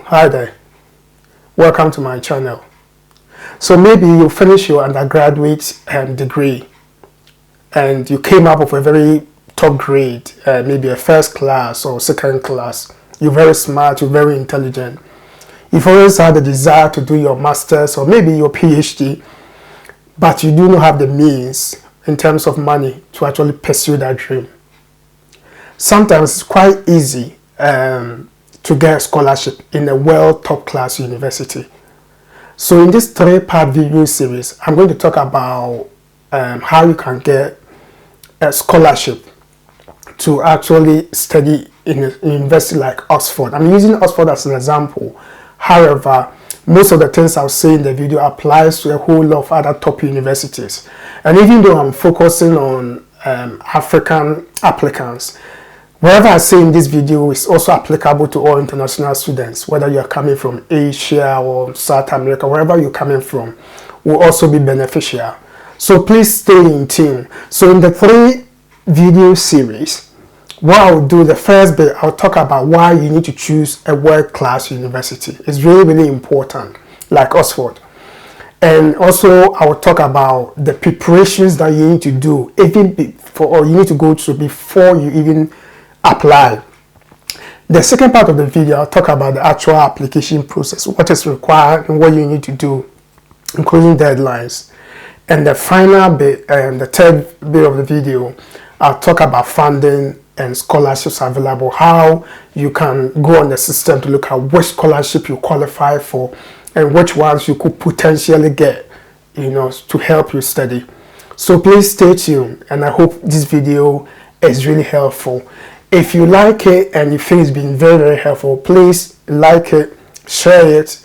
Hi there, welcome to my channel. So maybe you finish your undergraduate degree and you came up with a very top grade, maybe a first class or second class. You're very smart, you're very intelligent. You've always had a desire to do your master's or maybe your PhD, but you do not have the means in terms of money to actually pursue that dream. Sometimes it's quite easy to get a scholarship in a world top class university. So in this 3-part video series, I'm going to talk about how you can get a scholarship to actually study in a university like Oxford. I'm using Oxford as an example. However, most of the things I'll say in the video applies to a whole lot of other top universities. And even though I'm focusing on African applicants, whatever I say in this video is also applicable to all international students, whether you're coming from Asia or South America, wherever you're coming from, will also be beneficial. So please stay in tune. So in the 3 video series, what I'll do, the first bit, I'll talk about why you need to choose a world-class university. It's really, really important, like Oxford. And also, I will talk about the preparations that you need to do, even before, or you need to go through before you even apply. The second part of the video, I'll talk about the actual application process, what is required and what you need to do, including deadlines. And the final bit, and the third bit of the video, I'll talk about funding and scholarships available, how you can go on the system to look at which scholarship you qualify for and which ones you could potentially get, to help you study. So please stay tuned, and I hope this video is really helpful. If you like it and you think it's been very, very helpful, please like it, share it,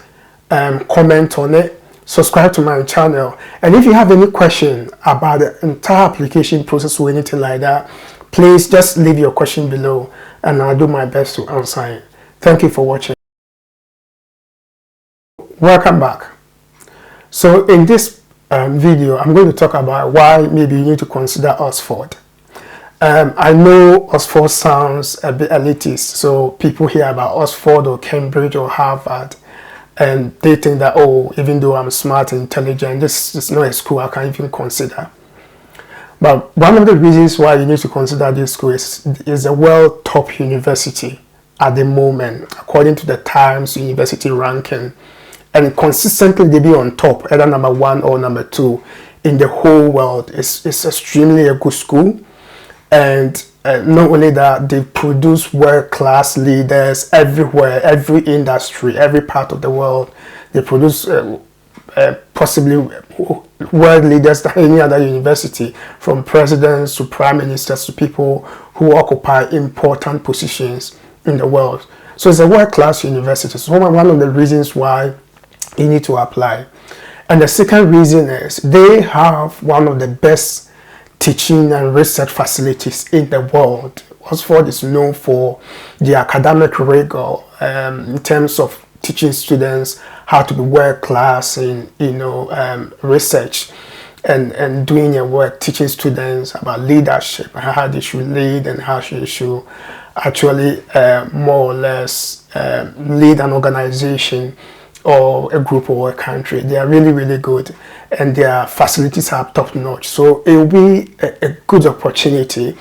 comment on it, subscribe to my channel. And if you have any question about the entire application process or anything like that, please just leave your question below and I'll do my best to answer it. Thank you for watching. Welcome back. So in this video, I'm going to talk about why maybe you need to consider Oxford. I know Oxford sounds a bit elitist, so people hear about Oxford or Cambridge or Harvard and they think that, oh, even though I'm smart and intelligent, this is not a school I can even consider. But one of the reasons why you need to consider this school is a world top university at the moment, according to the Times University ranking. And consistently they be on top, either number 1 or number 2 in the whole world. It's extremely a good school. And not only that, they produce world-class leaders everywhere, every industry, every part of the world. They produce possibly world leaders than any other university, from presidents to prime ministers to people who occupy important positions in the world. So it's a world-class university. So one of the reasons why you need to apply. And the second reason is they have one of the best teaching and research facilities in the world. Oxford is known for the academic rigor in terms of teaching students how to be world class in research and doing your work, teaching students about leadership, how they should lead and how they should actually more or less lead an organization or a group or a country. They are really, really good, and their facilities are top notch. So it will be a good opportunity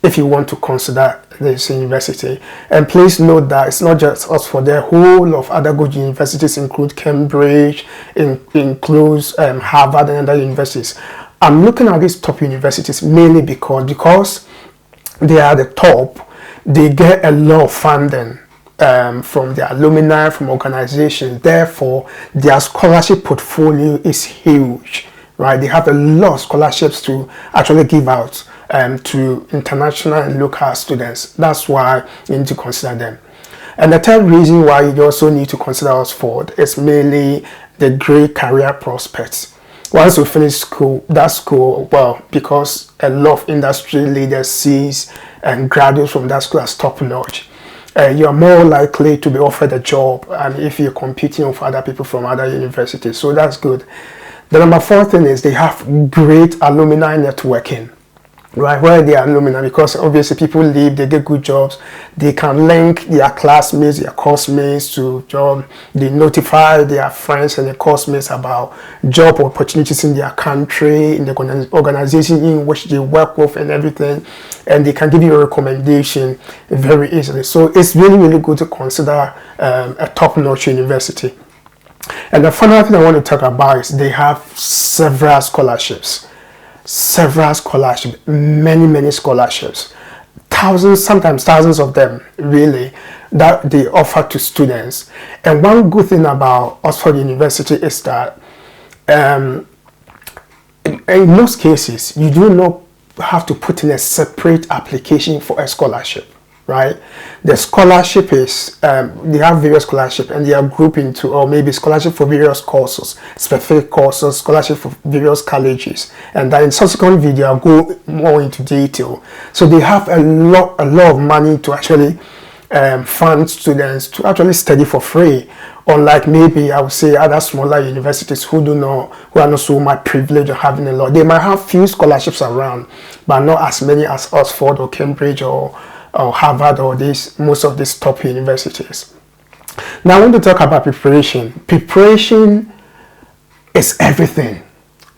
if you want to consider this university. And please note that it's not just Oxford. There are a whole of other good universities, include Cambridge, includes Harvard and other universities. I'm looking at these top universities mainly because they are the top. They get a lot of funding from their alumni, from organizations. Therefore, their scholarship portfolio is huge, right? They have a lot of scholarships to actually give out to international and local students. That's why you need to consider them. And the third reason why you also need to consider Oxford is mainly the great career prospects. Once you finish school, well, because a lot of industry leaders sees and graduates from that school as top notch, you're more likely to be offered a job if you're competing with other people from other universities. So that's good. The number 4 thing is they have great alumni networking. right, where they are alumni, because obviously people leave, they get good jobs, they can link their classmates, their course-mates to job, they notify their friends and their course-mates about job opportunities in their country, in the organization in which they work with and everything, and they can give you a recommendation very easily. So it's really, really good to consider a top-notch university. And the final thing I want to talk about is they have several scholarships, many scholarships, thousands, sometimes thousands of them, really, that they offer to students. And one good thing about Oxford University is that in most cases, you do not have to put in a separate application for a scholarship, right? The scholarship is, they have various scholarships and they are grouped into, or maybe scholarship for various courses, specific courses, scholarship for various colleges. And then in subsequent video, I'll go more into detail. So they have a lot of money to actually fund students to actually study for free. Unlike maybe I would say other smaller universities who are not so much privileged of having a lot. They might have few scholarships around, but not as many as Oxford or Cambridge or Harvard or most of these top universities. Now I want to talk about preparation. Preparation is everything.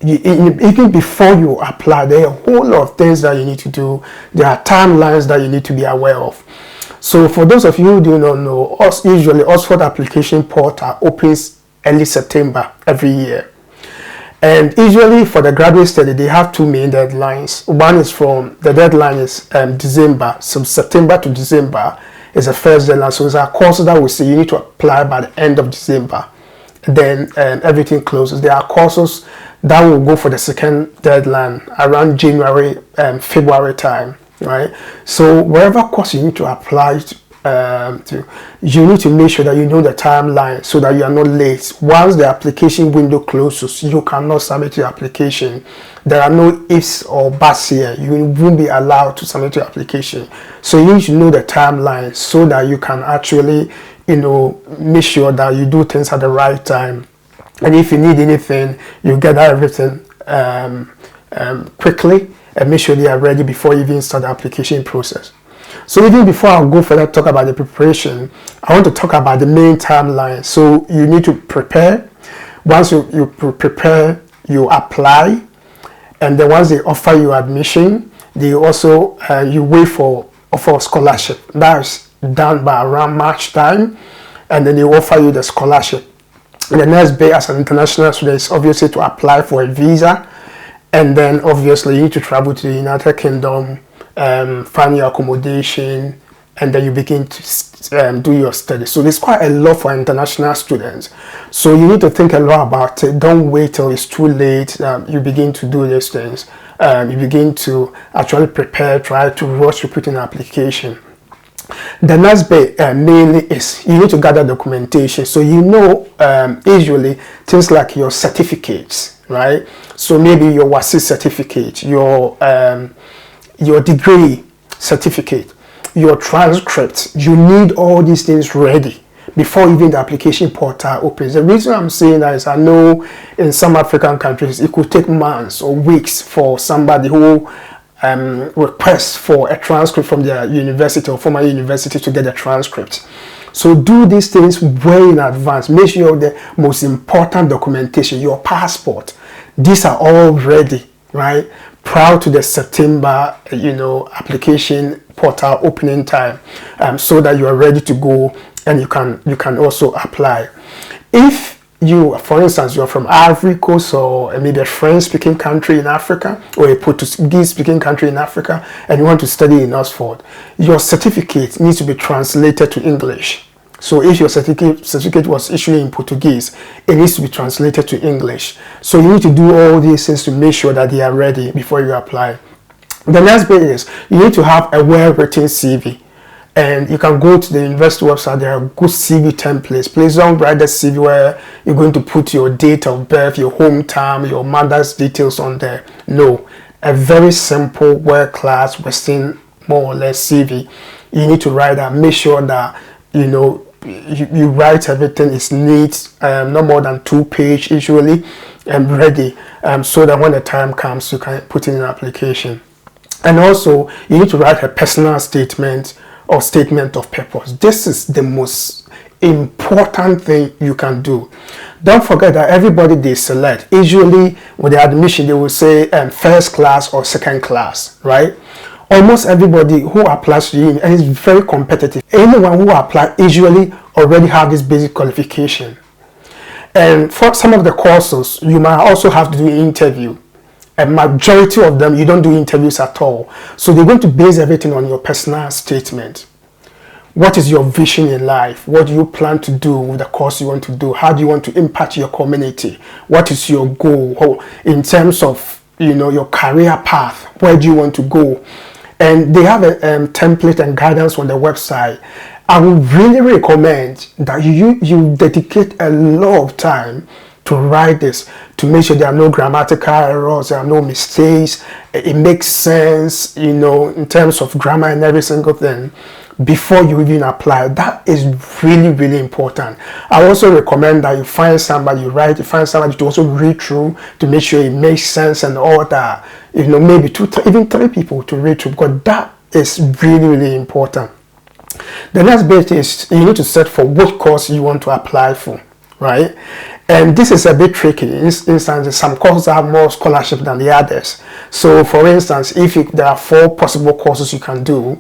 Even before you apply, there are a whole lot of things that you need to do. There are timelines that you need to be aware of. So for those of you who do not know, usually Oxford application portal opens early September every year. And usually for the graduate study, they have two main deadlines. One is the deadline is December. So September to December is the first deadline. So it's a course that we say you need to apply by the end of December. Then everything closes. There are courses that will go for the second deadline around January and February time, right? So wherever course you need to apply to, you need to make sure that you know the timeline so that you are not late. Once the application window closes, you cannot submit your application. There are no ifs or buts here. You won't be allowed to submit your application. So you need to know the timeline so that you can actually, make sure that you do things at the right time. And if you need anything, you gather everything quickly and make sure they are ready before you even start the application process. So even before I go further talk about the preparation, I want to talk about the main timeline. So you need to prepare. Once you prepare, you apply, and then once they offer you admission, they also you wait for offer of scholarship. That's done by around March time, and then they offer you the scholarship. And the next bit as an international student is obviously to apply for a visa, and then obviously you need to travel to the United Kingdom, find your accommodation, and then you begin to do your study. So there's quite a lot for international students. So you need to think a lot about it. Don't wait till it's too late. You begin to do these things. You begin to actually prepare, try to rush to put in an application. The next bit mainly is you need to gather documentation. So usually things like your certificates, right? So maybe your WASI certificate, your degree certificate, your transcript. You need all these things ready before even the application portal opens. The reason I'm saying that is I know in some African countries it could take months or weeks for somebody who requests for a transcript from their university or former university to get a transcript. So do these things way in advance. Make sure the most important documentation, your passport, these are all ready, right? Prior to the September, application portal opening time, so that you are ready to go and you can also apply. If you, for instance, you're from Ivory Coast or maybe a French-speaking country in Africa or a Portuguese-speaking country in Africa and you want to study in Oxford, your certificate needs to be translated to English. So if your certificate was issued in Portuguese, it needs to be translated to English. So you need to do all these things to make sure that they are ready before you apply. The next bit is you need to have a well-written CV. And you can go to the university website. There are good CV templates. Please don't write the CV where you're going to put your date of birth, your hometown, your mother's details on there. No, a very simple, world-class, Western, more or less CV. You need to write that. Make sure that you write everything is neat, not more than 2 pages usually, and ready, so that when the time comes, you can put in an application. And also, you need to write a personal statement or statement of purpose. This is the most important thing you can do. Don't forget that everybody they select, usually with the admission, they will say first class or second class, right? Almost everybody who applies to uni, and it's very competitive. Anyone who applies usually already have this basic qualification. And for some of the courses, you might also have to do an interview. A majority of them, you don't do interviews at all. So they're going to base everything on your personal statement. What is your vision in life? What do you plan to do with the course you want to do? How do you want to impact your community? What is your goal in terms of, your career path? Where do you want to go? And they have a template and guidance on the website. I would really recommend that you dedicate a lot of time to write this, to make sure there are no grammatical errors, there are no mistakes, it makes sense, in terms of grammar and every single thing before you even apply. That is really, really important. I also recommend that you find somebody to also read through to make sure it makes sense and all that. Maybe even three people to read through, because that is really, really important. The next bit is you need to set for which course you want to apply for, right? And this is a bit tricky. In instance, some courses have more scholarship than the others. So, for instance, if there are 4 possible courses you can do,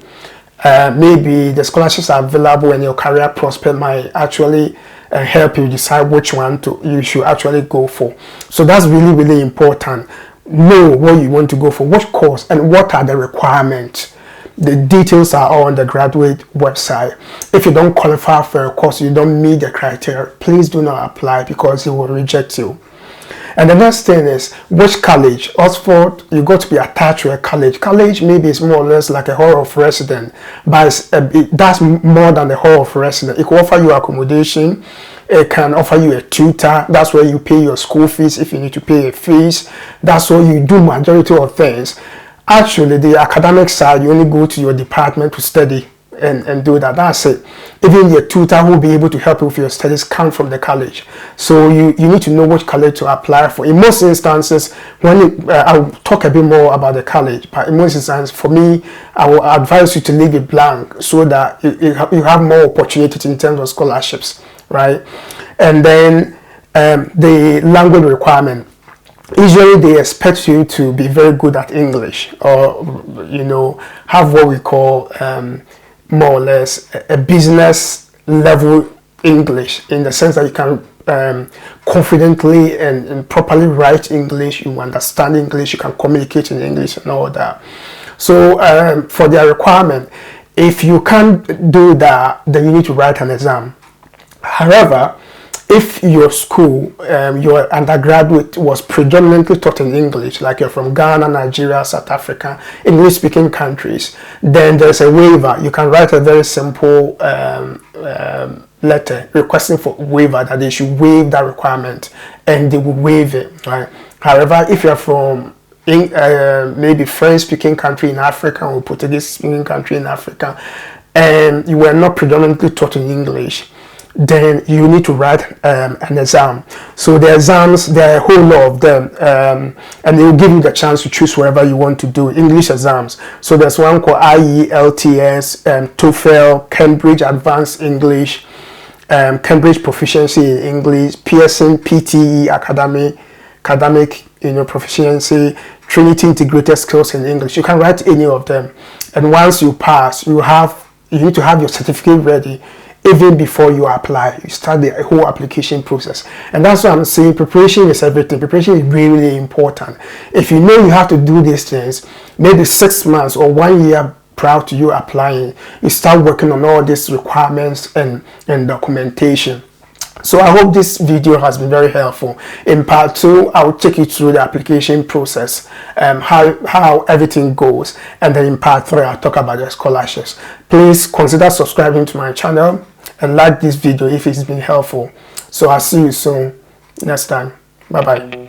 maybe the scholarships are available and your career prospect might actually help you decide which one you should actually go for. So that's really, really important. Know what you want to go for, which course, and what are the requirements. The details are all on the graduate website. If you don't qualify for a course, you don't meet the criteria, please do not apply because it will reject you. And the next thing is, which college? Oxford, you got to be attached to a college. College maybe is more or less like a hall of residence, but that's more than the hall of residence. It can offer you accommodation. It can offer you a tutor. That's where you pay your school fees if you need to pay a fees. That's where you do majority of things. Actually, the academic side, you only go to your department to study and do that. That's it. Even your tutor who will be able to help you with your studies come from the college. So you need to know which college to apply for. In most instances, I'll talk a bit more about the college, but in most instances, for me, I will advise you to leave it blank so that you have more opportunities in terms of scholarships, right? And then the language requirement. Usually they expect you to be very good at English, or have what we call more or less a business level English, in the sense that you can confidently and properly write English, you understand English, you can communicate in English and all that. So for their requirement, if you can't do that, then you need to write an exam. However, if your school, your undergraduate was predominantly taught in English, like you're from Ghana, Nigeria, South Africa, English-speaking countries, then there's a waiver. You can write a very simple letter requesting for waiver, that they should waive that requirement, and they will waive it, right? However, if you're from maybe French-speaking country in Africa or Portuguese-speaking country in Africa, and you were not predominantly taught in English, then you need to write an exam. So the exams, there are a whole lot of them, and they will give you the chance to choose wherever you want to do English exams. So there's one called IELTS, TOEFL, Cambridge Advanced English, Cambridge Proficiency in English, Pearson PTE Academic Proficiency, Trinity Integrated Skills in English. You can write any of them, and once you pass, you need to have your certificate ready. Even before you apply, you start the whole application process. And that's what I'm saying, preparation is everything. Preparation is really, really important. If you know you have to do these things, maybe 6 months or 1 year prior to you applying, you start working on all these requirements and documentation. So I hope this video has been very helpful. In part 2, I will take you through the application process, how everything goes. And then in part 3, I'll talk about the scholarships. Please consider subscribing to my channel and like this video if it's been helpful. So I'll see you soon next time. Bye bye.